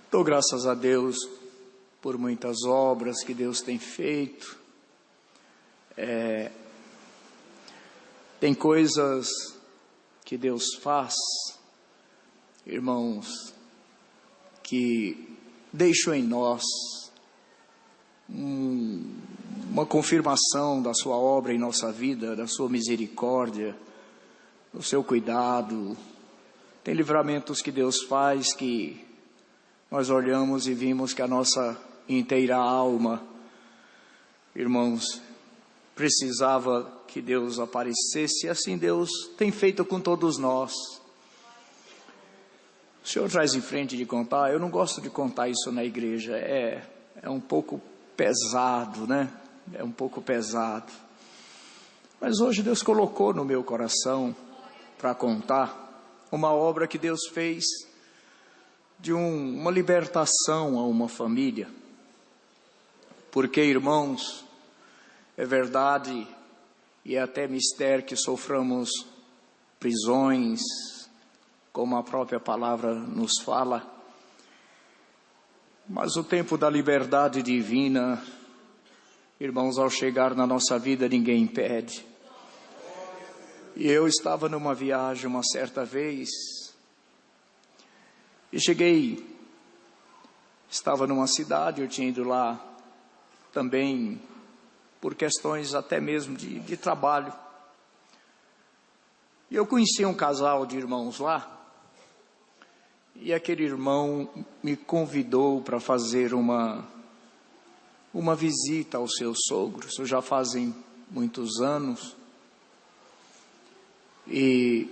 Dou graças a Deus por muitas obras que Deus tem feito. Tem coisas que Deus faz, irmãos, que deixam em nós uma confirmação da sua obra em nossa vida, da sua misericórdia, do seu cuidado. Tem livramentos que Deus faz que nós olhamos e vimos que a nossa inteira alma, irmãos, precisava que Deus aparecesse, e assim Deus tem feito com todos nós. O senhor traz em frente de contar, eu não gosto de contar isso na igreja, é um pouco pesado, né? É um pouco pesado. Mas hoje Deus colocou no meu coração para contar uma obra que Deus fez de uma libertação a uma família. Porque, irmãos, é verdade e é até mistério que soframos prisões, como a própria palavra nos fala. Mas o tempo da liberdade divina, irmãos, ao chegar na nossa vida, ninguém impede. E eu estava numa viagem uma certa vez, e estava numa cidade, eu tinha ido lá também por questões até mesmo de trabalho. E eu conheci um casal de irmãos lá, e aquele irmão me convidou para fazer uma visita aos seus sogros. Isso já fazem muitos anos. E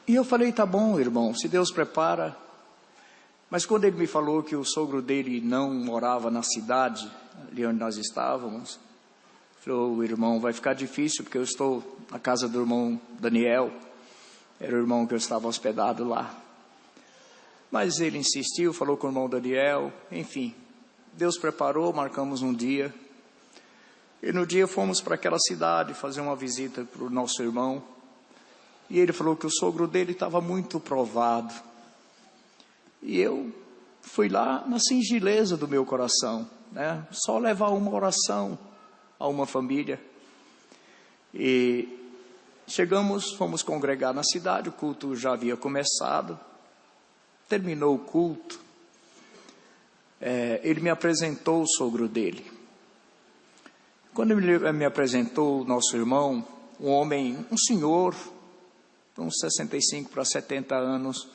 eu falei, tá bom, irmão, se Deus prepara. Mas quando ele me falou que o sogro dele não morava na cidade, ali onde nós estávamos, falou, irmão, vai ficar difícil, porque eu estou na casa do irmão Daniel, era o irmão que eu estava hospedado lá. Mas ele insistiu, falou com o irmão Daniel, enfim, Deus preparou, marcamos um dia, e no dia fomos para aquela cidade fazer uma visita para o nosso irmão, e ele falou que o sogro dele estava muito provado. E eu fui lá na singeleza do meu coração, né? Só levar uma oração a uma família. E fomos congregar na cidade, o culto já havia começado. Terminou o culto, ele me apresentou o sogro dele. Quando ele me apresentou o nosso irmão, um homem, um senhor, uns 65 para 70 anos,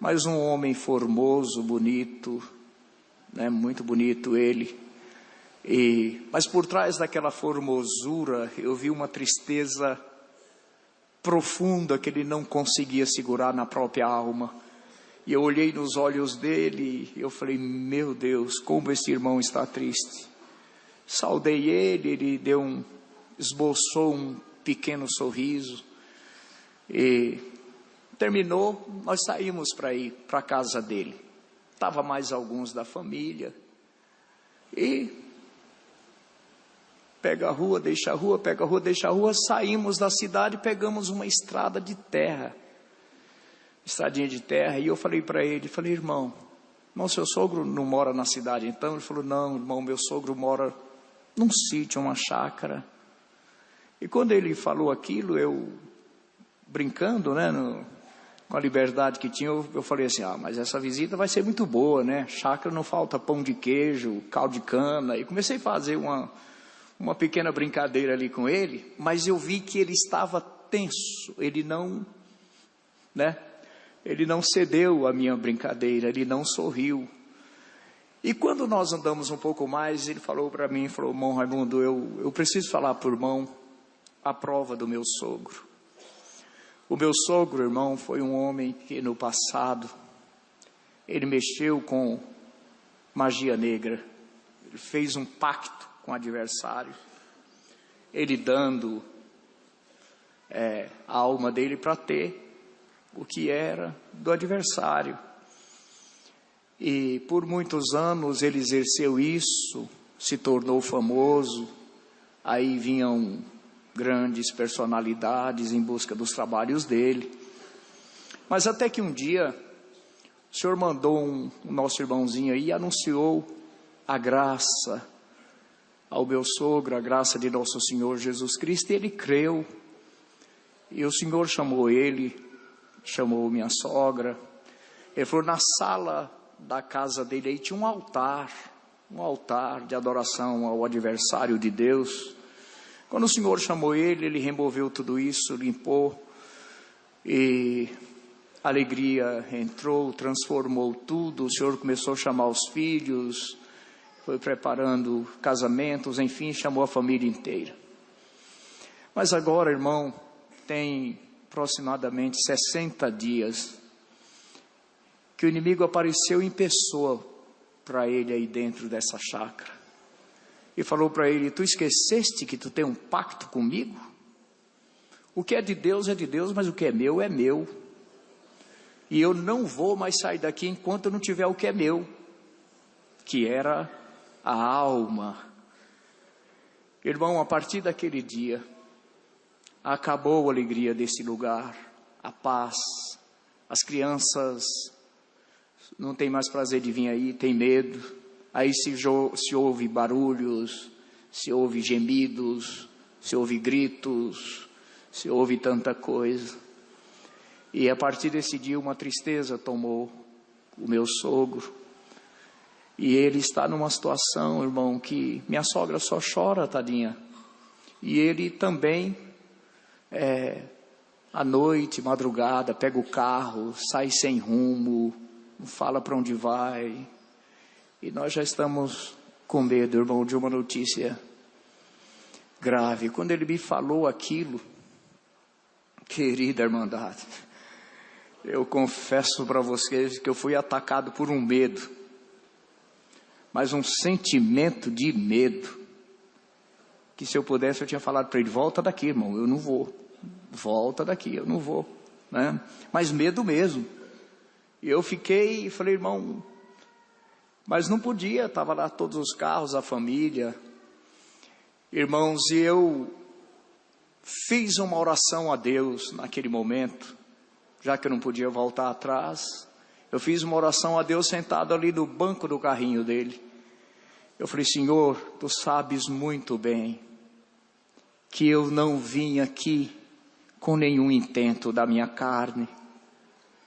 mas um homem formoso, bonito, né, muito bonito ele. Mas por trás daquela formosura, eu vi uma tristeza profunda que ele não conseguia segurar na própria alma. E eu olhei nos olhos dele e eu falei, meu Deus, como esse irmão está triste. Saudei ele, ele esboçou um pequeno sorriso. E terminou, nós saímos para ir para a casa dele. Estava mais alguns da família. E pega a rua, deixa a rua, pega a rua, deixa a rua. Saímos da cidade e pegamos uma estrada de terra. Estradinha de terra. E eu falei para ele, irmão, seu sogro não mora na cidade então? Ele falou, não, irmão, meu sogro mora num sítio, uma chácara. E quando ele falou aquilo, eu brincando, né, com a liberdade que tinha, eu falei assim, mas essa visita vai ser muito boa, né? Chácara não falta pão de queijo, caldo de cana. E comecei a fazer uma pequena brincadeira ali com ele, mas eu vi que ele estava tenso, ele não cedeu à minha brincadeira, ele não sorriu. E quando nós andamos um pouco mais, ele falou para mim, irmão Raimundo, eu preciso falar para o irmão a prova do meu sogro. O meu sogro, irmão, foi um homem que no passado, ele mexeu com magia negra, ele fez um pacto com o adversário, ele dando a alma dele para ter o que era do adversário. E por muitos anos ele exerceu isso, se tornou famoso, aí vinham grandes personalidades em busca dos trabalhos dele. Mas até que um dia, o Senhor mandou o nosso irmãozinho aí e anunciou a graça ao meu sogro, a graça de nosso Senhor Jesus Cristo, e ele creu. E o Senhor chamou ele, chamou minha sogra. Ele falou, na sala da casa dele aí tinha um altar de adoração ao adversário de Deus. Quando o Senhor chamou ele, ele removeu tudo isso, limpou, e a alegria entrou, transformou tudo. O Senhor começou a chamar os filhos, foi preparando casamentos, enfim, chamou a família inteira. Mas agora, irmão, tem aproximadamente 60 dias que o inimigo apareceu em pessoa para ele aí dentro dessa chácara e falou para ele, tu esqueceste que tu tem um pacto comigo? O que é de Deus, mas o que é meu, e eu não vou mais sair daqui enquanto eu não tiver o que é meu, que era a alma. Irmão, a partir daquele dia acabou a alegria desse lugar, a paz. As crianças não têm mais prazer de vir aí, tem medo. Aí se ouve barulhos, se ouve gemidos, se ouve gritos, se ouve tanta coisa. E a partir desse dia uma tristeza tomou o meu sogro. E ele está numa situação, irmão, que minha sogra só chora, tadinha. E ele também, à noite, madrugada, pega o carro, sai sem rumo, não fala para onde vai. E nós já estamos com medo, irmão, de uma notícia grave. Quando ele me falou aquilo, querida irmandade, eu confesso para vocês que eu fui atacado por um medo, mas um sentimento de medo, que se eu pudesse eu tinha falado para ele, volta daqui, irmão, eu não vou, volta daqui, eu não vou, né? Mas medo mesmo. E eu fiquei e falei, irmão, mas não podia, estava lá todos os carros, a família, irmãos, e eu fiz uma oração a Deus naquele momento, já que eu não podia voltar atrás. Eu fiz uma oração a Deus sentado ali no banco do carrinho dele. Eu falei, Senhor, tu sabes muito bem que eu não vim aqui com nenhum intento da minha carne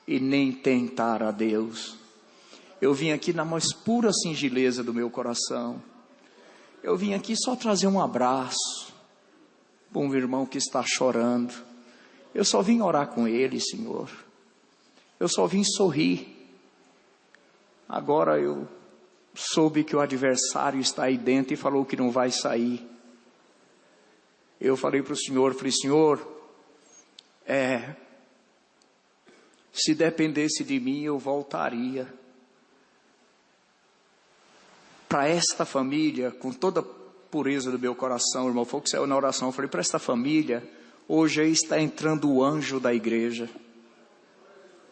e nem tentar a Deus. Eu vim aqui na mais pura singeleza do meu coração. Eu vim aqui só trazer um abraço para um irmão que está chorando. Eu só vim orar com ele, Senhor. Eu só vim sorrir. Agora eu soube que o adversário está aí dentro e falou que não vai sair. Eu falei para o Senhor, Senhor, se dependesse de mim eu voltaria para esta família, com toda a pureza do meu coração, irmão. Foi o que saiu na oração. Eu falei, para esta família, hoje aí está entrando o anjo da igreja.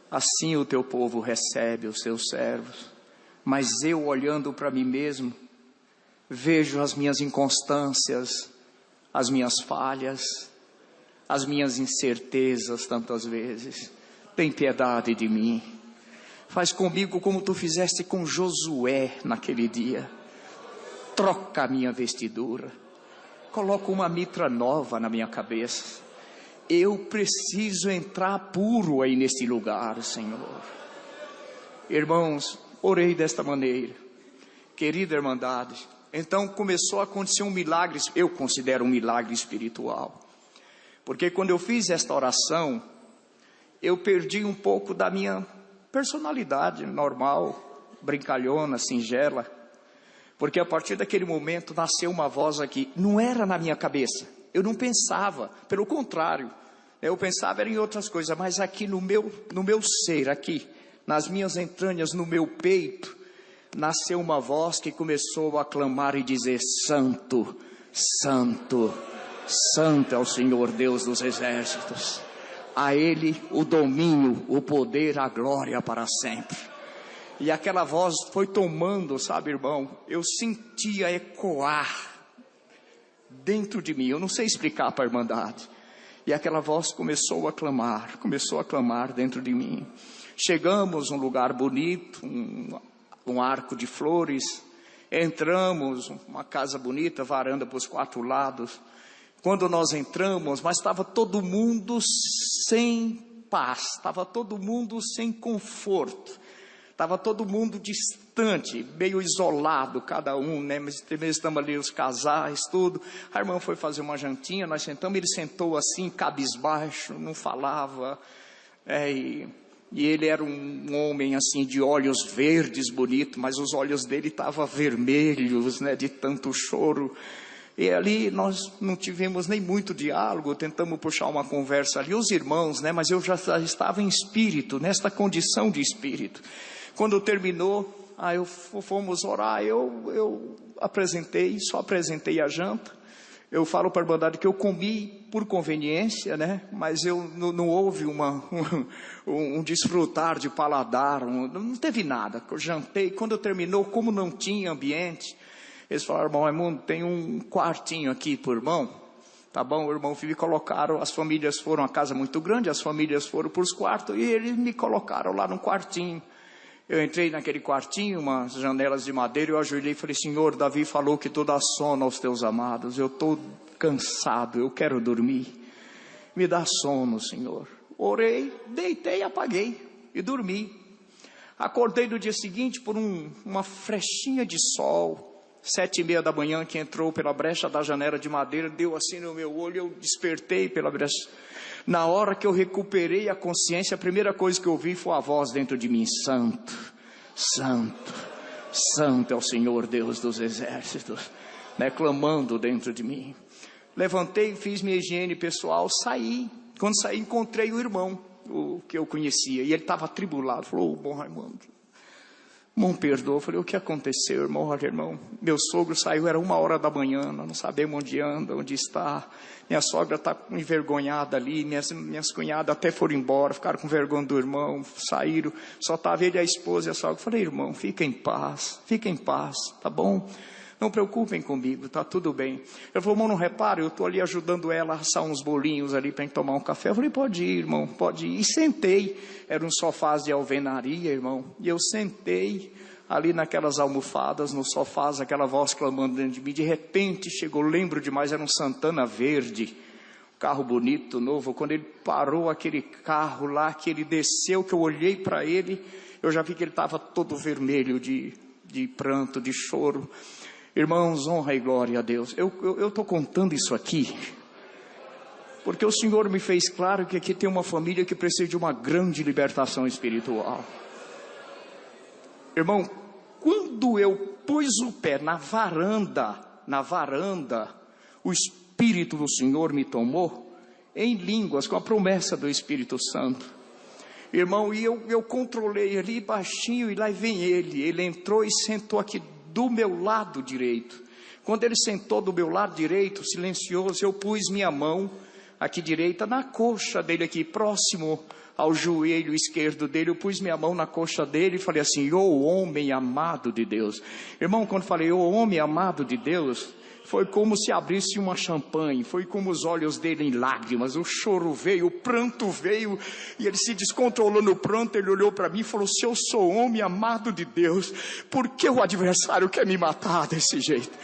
Assim o teu povo recebe os seus servos. Mas eu, olhando para mim mesmo, vejo as minhas inconstâncias, as minhas falhas, as minhas incertezas tantas vezes. Tem piedade de mim. Faz comigo como tu fizeste com Josué naquele dia. Troca a minha vestidura. Coloca uma mitra nova na minha cabeça. Eu preciso entrar puro aí neste lugar, Senhor. Irmãos, orei desta maneira. Querida irmandade, então começou a acontecer um milagre, eu considero um milagre espiritual. Porque quando eu fiz esta oração, eu perdi um pouco da minha personalidade normal, brincalhona, singela. Porque a partir daquele momento nasceu uma voz aqui, não era na minha cabeça, eu não pensava, pelo contrário, eu pensava era em outras coisas, mas aqui no meu ser, aqui, nas minhas entranhas, no meu peito, nasceu uma voz que começou a clamar e dizer, Santo, Santo, Santo é o Senhor Deus dos exércitos, a Ele o domínio, o poder, a glória para sempre. E aquela voz foi tomando, sabe, irmão, eu sentia ecoar dentro de mim, eu não sei explicar para a irmandade. E aquela voz começou a clamar dentro de mim. Chegamos num lugar bonito, um arco de flores, entramos, uma casa bonita, varanda para os 4 lados. Quando nós entramos, mas estava todo mundo sem paz, estava todo mundo sem conforto, estava todo mundo distante, meio isolado, cada um, né? Mas estamos ali os casais, tudo. A irmã foi fazer uma jantinha, nós sentamos, ele sentou assim, cabisbaixo, não falava, e ele era um homem assim de olhos verdes, bonito, mas os olhos dele estavam vermelhos, né, de tanto choro. E ali nós não tivemos nem muito diálogo, tentamos puxar uma conversa ali, os irmãos, né, mas eu já estava em espírito, nesta condição de espírito. Quando terminou, fomos orar, eu só apresentei a janta. Eu falo para a irmandade que eu comi por conveniência, né? Mas não houve um desfrutar de paladar, não teve nada. Eu jantei, quando terminou, como não tinha ambiente, eles falaram: irmão Raimundo, tem um quartinho aqui para o irmão, tá bom? O irmão filho colocaram, as famílias foram, a casa muito grande, as famílias foram para os quartos, e eles me colocaram lá num quartinho. Eu entrei naquele quartinho, umas janelas de madeira, eu ajoelhei e falei: Senhor, Davi falou que tu dá sono aos teus amados, eu estou cansado, eu quero dormir, me dá sono, Senhor. Orei, deitei, apaguei e dormi. Acordei no dia seguinte por uma frechinha de sol, 7:30 da manhã, que entrou pela brecha da janela de madeira, deu assim no meu olho, eu despertei pela brecha. Na hora que eu recuperei a consciência, a primeira coisa que eu ouvi foi a voz dentro de mim: Santo, Santo, Santo é o Senhor Deus dos exércitos, né, clamando dentro de mim. Levantei, fiz minha higiene pessoal, saí. Quando saí, encontrei o irmão, o que eu conhecia, e ele estava atribulado. Falou: bom Raimundo, irmão, perdoa. Eu falei: o que aconteceu, irmão? Olha, irmão, meu sogro saiu, era 1h da manhã, nós não sabemos onde anda, onde está. Minha sogra está envergonhada ali, minhas cunhadas até foram embora, ficaram com vergonha do irmão, saíram, só estava ele, a esposa e a sogra. Eu falei: irmão, fica em paz, tá bom? Não preocupem comigo, está tudo bem. Ele falou: irmão, não repara, eu estou ali ajudando ela a assar uns bolinhos ali para tomar um café. Eu falei: pode ir, irmão, pode ir. E sentei, eram sofás de alvenaria, irmão, e eu sentei ali naquelas almofadas, nos sofás, aquela voz clamando dentro de mim. De repente chegou, lembro demais, era um Santana verde, carro bonito, novo. Quando ele parou aquele carro lá, que ele desceu, que eu olhei para ele, eu já vi que ele estava todo vermelho de pranto, de choro. Irmãos, honra e glória a Deus. Eu estou contando isso aqui porque o Senhor me fez claro que aqui tem uma família que precisa de uma grande libertação espiritual. Irmão, quando eu pus o pé na varanda, o Espírito do Senhor me tomou em línguas, com a promessa do Espírito Santo. Irmão, e eu controlei ali baixinho, e lá vem ele entrou e sentou aqui do meu lado direito. Quando ele sentou do meu lado direito, silencioso, eu pus minha mão aqui direita na coxa dele, aqui próximo ao joelho esquerdo dele. Eu pus minha mão na coxa dele e falei assim: ô homem amado de Deus. Irmão, quando falei ô homem amado de Deus, foi como se abrisse uma champanhe, foi como os olhos dele em lágrimas, o choro veio, o pranto veio, e ele se descontrolou no pranto. Ele olhou para mim e falou: se eu sou homem amado de Deus, por que o adversário quer me matar desse jeito?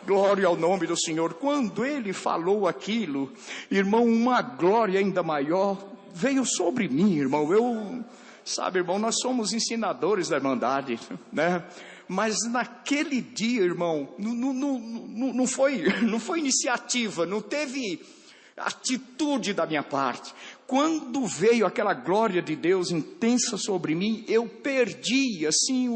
Glória ao nome do Senhor. Quando ele falou aquilo, irmão, uma glória ainda maior veio sobre mim, irmão. Sabe, irmão, nós somos ensinadores da Irmandade, né? Mas naquele dia, irmão, não foi iniciativa, não teve atitude da minha parte. Quando veio aquela glória de Deus intensa sobre mim, eu perdi assim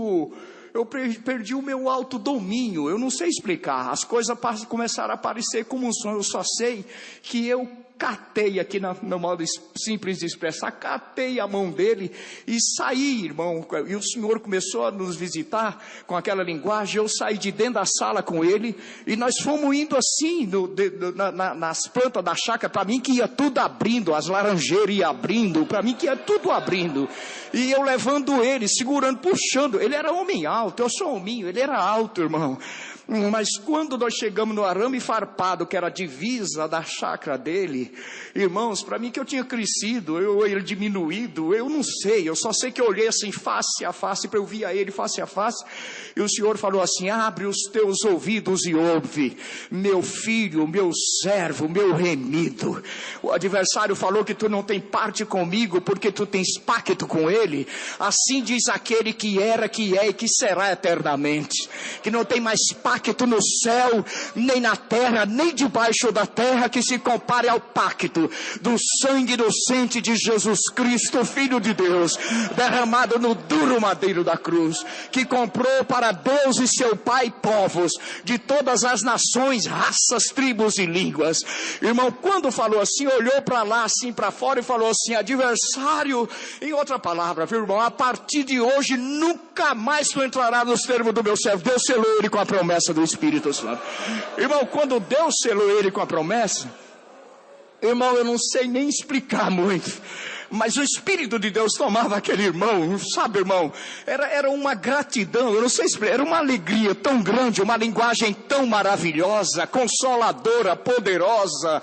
perdi o meu autodomínio. Eu não sei explicar, as coisas começaram a aparecer como um sonho. Eu só sei que eu catei aqui no modo simples de expressar, catei a mão dele e saí, irmão. E o Senhor começou a nos visitar com aquela linguagem. Eu saí de dentro da sala com ele e nós fomos indo assim nas plantas da chácara. Para mim que ia tudo abrindo, as laranjeiras iam abrindo, para mim que ia tudo abrindo, e eu levando ele, segurando, puxando. Ele era homem alto, eu sou hominho, ele era alto, irmão. Mas quando nós chegamos no arame farpado, que era a divisa da chácara dele, irmãos, para mim que eu tinha crescido, ele diminuído, eu não sei, eu só sei que eu olhei assim face a face, para eu ver a ele face a face, e o Senhor falou assim: abre os teus ouvidos e ouve, meu filho, meu servo, meu remido. O adversário falou que tu não tem parte comigo, porque tu tens pacto com ele. Assim diz aquele que era, que é e que será eternamente, que não tem mais pacto no céu, nem na terra, nem debaixo da terra, que se compare ao pacto do sangue inocente de Jesus Cristo, Filho de Deus, derramado no duro madeiro da cruz, que comprou para Deus e seu Pai povos de todas as nações, raças, tribos e línguas. Irmão, quando falou assim, olhou para lá, assim para fora, e falou assim: adversário, em outra palavra, viu, irmão, a partir de hoje nunca mais tu entrará nos termos do meu servo. Deus selou ele com a promessa do Espírito Santo. Irmão, quando Deus selou ele com a promessa, irmão, eu não sei nem explicar muito, mas o Espírito de Deus tomava aquele irmão, sabe, irmão, era uma gratidão, eu não sei explicar, era uma alegria tão grande, uma linguagem tão maravilhosa, consoladora, poderosa.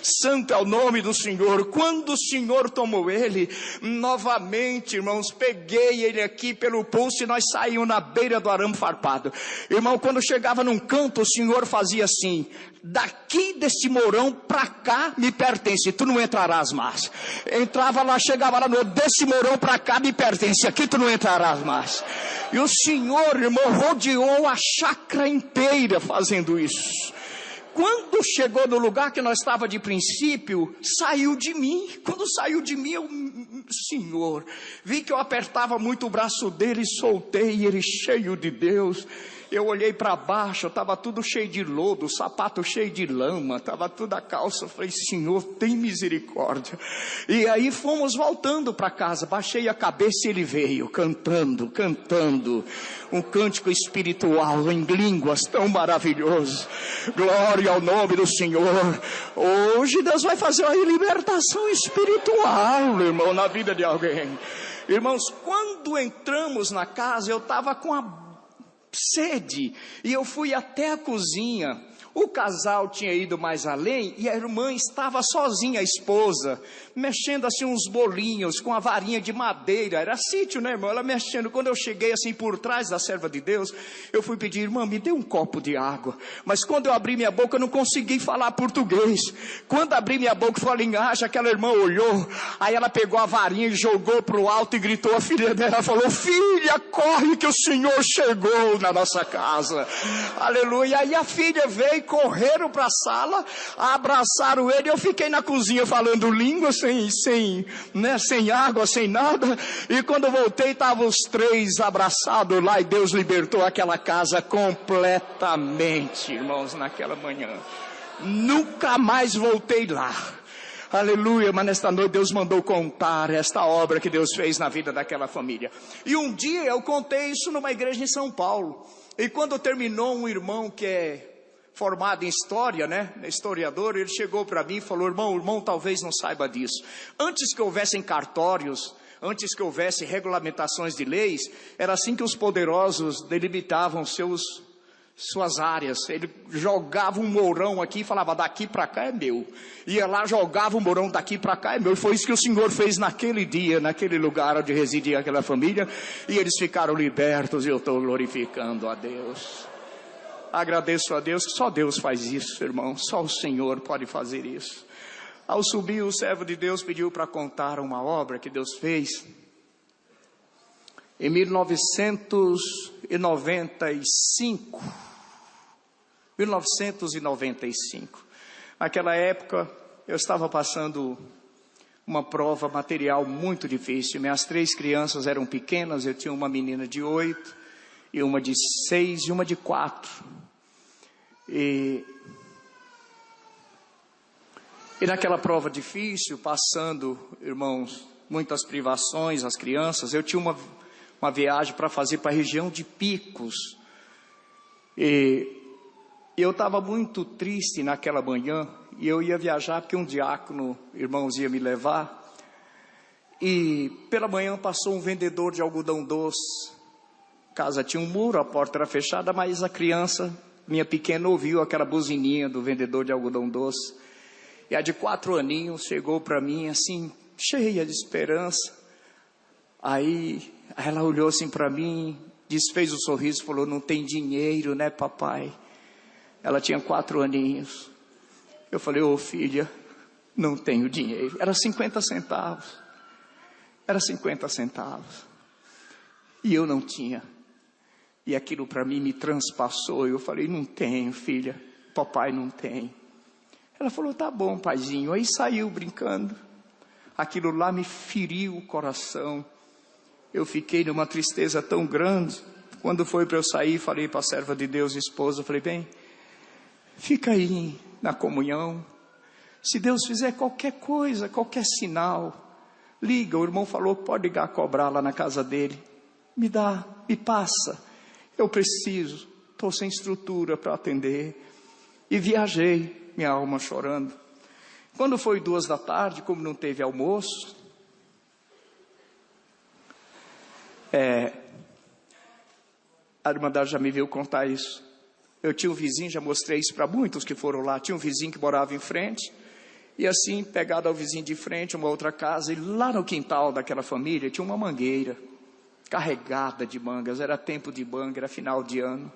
Santo é o nome do Senhor. Quando o Senhor tomou ele, novamente, irmãos, peguei ele aqui pelo pulso e nós saímos na beira do arame farpado. Irmão, quando chegava num canto, o Senhor fazia assim: daqui deste morão para cá me pertence, tu não entrarás mais. Entrava lá, chegava lá, desse morão para cá me pertence, aqui tu não entrarás mais. E o Senhor, irmão, rodeou a chácara inteira fazendo isso. Quando chegou no lugar que nós estava de princípio, saiu de mim. Quando saiu de mim, Senhor, vi que eu apertava muito o braço dele e soltei ele cheio de Deus. Eu olhei para baixo, estava tudo cheio de lodo, sapato cheio de lama, estava tudo a calça. Eu falei: Senhor, tem misericórdia. E aí fomos voltando para casa, baixei a cabeça e ele veio cantando, um cântico espiritual em línguas tão maravilhoso. Glória ao nome do Senhor. Hoje Deus vai fazer uma libertação espiritual, irmão, na vida de alguém. Irmãos, quando entramos na casa, eu estava com a sede, e eu fui até a cozinha. O casal tinha ido mais além, e a irmã estava sozinha, a esposa, mexendo assim uns bolinhos, com a varinha de madeira, era sítio, né, irmão, ela mexendo. Quando eu cheguei assim por trás da serva de Deus, eu fui pedir: irmã, me dê um copo de água. Mas quando eu abri minha boca, eu não consegui falar português. Quando abri minha boca e falei linguagem, aquela irmã olhou, aí ela pegou a varinha e jogou para o alto e gritou. A filha dela falou: filha, corre que o Senhor chegou na nossa casa. Aleluia. Aí a filha veio, correram para a sala, abraçaram ele. Eu fiquei na cozinha falando língua, sem água, sem nada. E quando eu voltei, estavam os três abraçados lá, e Deus libertou aquela casa completamente, irmãos, naquela manhã. Nunca mais voltei lá. Aleluia. Mas nesta noite Deus mandou contar esta obra que Deus fez na vida daquela família. E um dia eu contei isso numa igreja em São Paulo. E quando terminou, um irmão que é formado em história, né, historiador, ele chegou para mim e falou: o irmão talvez não saiba disso. Antes que houvessem cartórios, antes que houvesse regulamentações de leis, era assim que os poderosos delimitavam suas áreas. Ele jogava um mourão aqui e falava: daqui para cá é meu. Ia lá, jogava um mourão, daqui para cá é meu. E foi isso que o Senhor fez naquele dia, naquele lugar onde residia aquela família, e eles ficaram libertos. E eu estou glorificando a Deus. Agradeço a Deus, que só Deus faz isso, irmão. Só o Senhor pode fazer isso. Ao subir, o servo de Deus pediu para contar uma obra que Deus fez em 1995. 1995. Naquela época, eu estava passando uma prova material muito difícil. Minhas 3 crianças eram pequenas. Eu tinha uma menina de 8, e uma de 6 e uma de 4. E naquela prova difícil, passando, irmãos, muitas privações, as crianças, eu tinha uma viagem para fazer para a região de Picos. E eu estava muito triste naquela manhã, e eu ia viajar porque um diácono, irmãos, ia me levar. E pela manhã passou um vendedor de algodão doce. A casa tinha um muro, a porta era fechada, mas a criança minha pequena ouviu aquela buzininha do vendedor de algodão doce. E a de 4 aninhos chegou para mim assim, cheia de esperança. Aí ela olhou assim para mim, desfez o sorriso e falou: não tem dinheiro, né, papai? Ela tinha 4 aninhos. Eu falei: ô filha, não tenho dinheiro. Era 50 centavos. Era 50 centavos. E eu não tinha. E aquilo para mim me transpassou. Eu falei: não tenho, filha. Papai não tem. Ela falou: tá bom, paizinho. Aí saiu brincando. Aquilo lá me feriu o coração. Eu fiquei numa tristeza tão grande. Quando foi para eu sair, falei para a serva de Deus, esposa, falei: bem, fica aí na comunhão. Se Deus fizer qualquer coisa, qualquer sinal, liga. O irmão falou que pode ligar, cobrar lá na casa dele. Me dá, me passa. Eu preciso, estou sem estrutura para atender. E viajei, minha alma chorando. Quando foi 2 da tarde, como não teve almoço, a irmandade já me viu contar isso. Eu tinha um vizinho, já mostrei isso para muitos que foram lá. Tinha um vizinho que morava em frente. E assim, pegado ao vizinho de frente, uma outra casa. E lá no quintal daquela família tinha uma mangueira carregada de mangas. Era tempo de manga, era final de ano.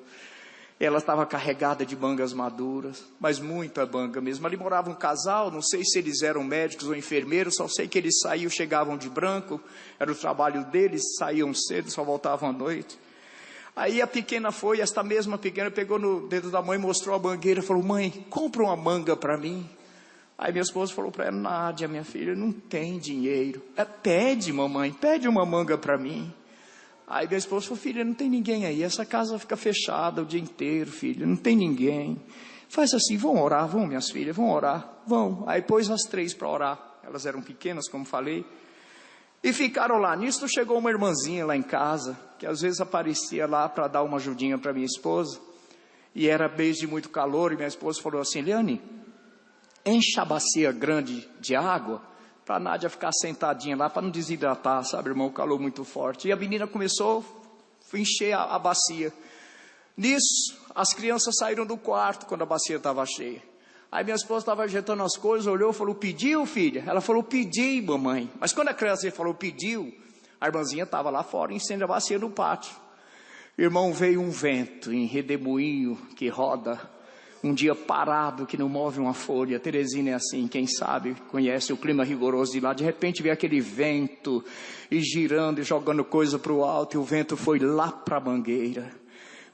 Ela estava carregada de mangas maduras, mas muita manga mesmo. Ali morava um casal, não sei se eles eram médicos ou enfermeiros, só sei que eles saíam, chegavam de branco, era o trabalho deles, saíam cedo, só voltavam à noite. Aí a pequena foi, esta mesma pequena pegou no dedo da mãe, mostrou a mangueira, falou: mãe, compra uma manga para mim. Aí minha esposa falou para ela: Nádia, minha filha, não tem dinheiro. Pede, mamãe, pede uma manga para mim. Aí minha esposa falou: filha, não tem ninguém aí, essa casa fica fechada o dia inteiro, filha, não tem ninguém. Faz assim, vão orar, vão minhas filhas, vão orar, vão. Aí pôs as 3 para orar, elas eram pequenas, como falei, e ficaram lá. Nisso chegou uma irmãzinha lá em casa, que às vezes aparecia lá para dar uma ajudinha para minha esposa, e era mês de muito calor, e minha esposa falou assim: Eliane, enche a bacia grande de água, para a Nádia ficar sentadinha lá, para não desidratar, sabe, irmão, o calor muito forte. E a menina começou a encher a bacia. Nisso, as crianças saíram do quarto, quando a bacia estava cheia. Aí minha esposa estava ajeitando as coisas, olhou e falou: pediu, filha? Ela falou: pedi, mamãe. Mas quando a criança falou pediu, a irmãzinha estava lá fora, enchendo a bacia no pátio. Irmão, veio um vento em redemoinho que roda, um dia parado que não move uma folha. Teresina é assim, quem sabe, conhece o clima rigoroso de lá. De repente veio aquele vento, e girando e jogando coisa para o alto, e o vento foi lá para a mangueira.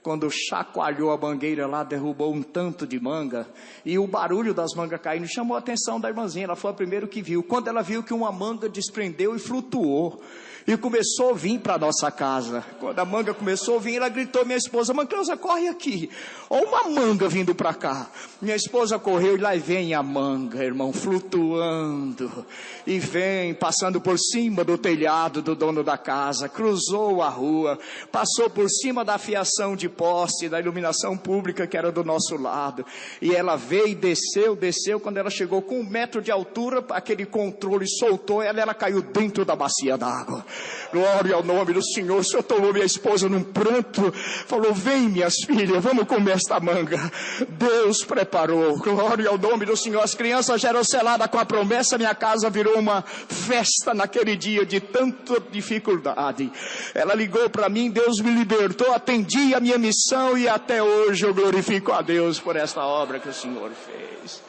Quando chacoalhou a mangueira lá, derrubou um tanto de manga, e o barulho das mangas caindo chamou a atenção da irmãzinha. Ela foi a primeira que viu. Quando ela viu que uma manga desprendeu e flutuou, e começou a vir para a nossa casa. Quando a manga começou a vir, ela gritou: minha esposa: Mancleusa, corre aqui, olha uma manga vindo para cá. Minha esposa correu, e lá vem a manga, irmão, flutuando, e vem, passando por cima do telhado do dono da casa, cruzou a rua, passou por cima da fiação de poste, da iluminação pública que era do nosso lado, e ela veio e desceu. Quando ela chegou com 1 metro de altura, aquele controle soltou ela caiu dentro da bacia d'água. Glória ao nome do Senhor. O Senhor tomou minha esposa num pranto, falou: vem minhas filhas, vamos comer esta manga. Deus preparou, glória ao nome do Senhor. As crianças já eram seladas com a promessa. Minha casa virou uma festa naquele dia de tanta dificuldade. Ela ligou para mim, Deus me libertou, atendi a minha missão, e até hoje eu glorifico a Deus por esta obra que o Senhor fez.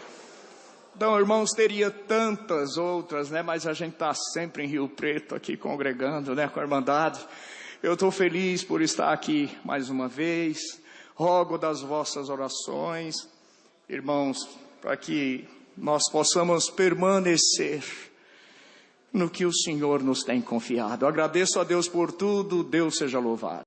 Então, irmãos, teria tantas outras, né? Mas a gente está sempre em Rio Preto, aqui congregando, né? Com a irmandade. Eu estou feliz por estar aqui mais uma vez. Rogo das vossas orações, irmãos, para que nós possamos permanecer no que o Senhor nos tem confiado. Eu agradeço a Deus por tudo. Deus seja louvado.